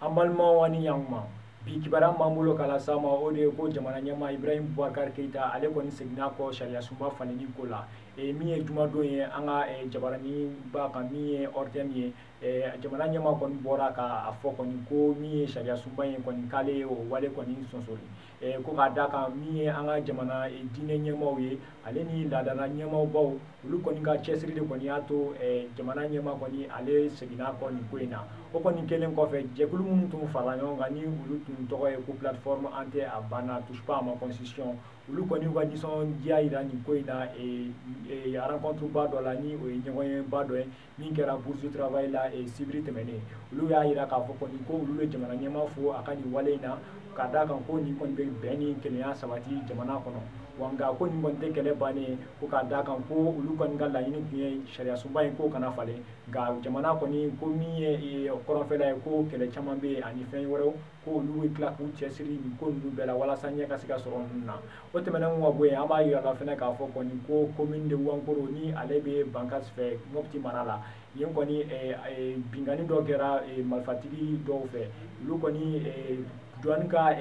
Ambalma wani yangma bi kibara mambulo kala sama ode ko jamana nyama Ibrahim Boubacar Keita ale koni segna ko sharia sumba fanini ko la mi ye juma do ye anga jabarani ba kan mi ye ortem ye jamana nyama koni bora ka afo koni ko mi ye sharia sumba ye koni kale o wale koni sonsori ko ka daka mi ye anga jamana dine nyama ye ale ni ladana nyama baw ulu koni ka chesiri de koni ato jamana nyama koni ale segna koni ko ina o koni kelen ko fe jekulu mun tum fara nyonga ni ulu tum to ko plateforme ante a bana touche pas à ma constitution ulu koni wa dison dia ira ni ko ina a rencontre ba do la ni o nyoy ba do min kera bourse de travail la et sibri temene ulu ya ira ka fo koni ko ulu le jamana nyama fu akani waleina ka da kan ko ni koni be beni kenya sabati jamana kono wanga ko ni bonte kele bane ko ka da kan ko ulu koni galla ni kuye sharia sumba ko kana fale ga jamana koni ko mi e koron fela ko kele chaman be ani fen woro ko ulu we cla ku chesiri ni ko ulu bela wala sanya ka sika soro na o temena mo boye amba yo la fena ka fo koni ko commune de wankoro ni alebe bankas fe mopti manala yen koni bingani do gera malfatigi do fe ulu koni duan ka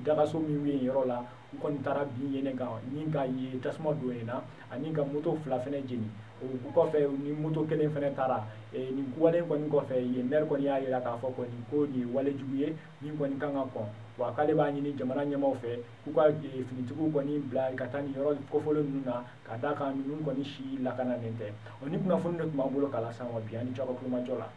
dagaso mi wi yoro la ko tara bi yene ga ni ga yi tasma do ena ani ga moto fla fene jeni o ko fe ni moto kelen fene tara ni wale ko ni ko fe ye mer ko ya ira ka fo ko ni ko ni wale juguye ni ko ni kanga ko wa kale ba ni jamana nyama fe ku ka finitiku ko ni bla katani yoro ko folo nuna ka da ka nun ko ni shi la kana nente oni kuna funno ma bulo kala sama bi ani chako kuma jola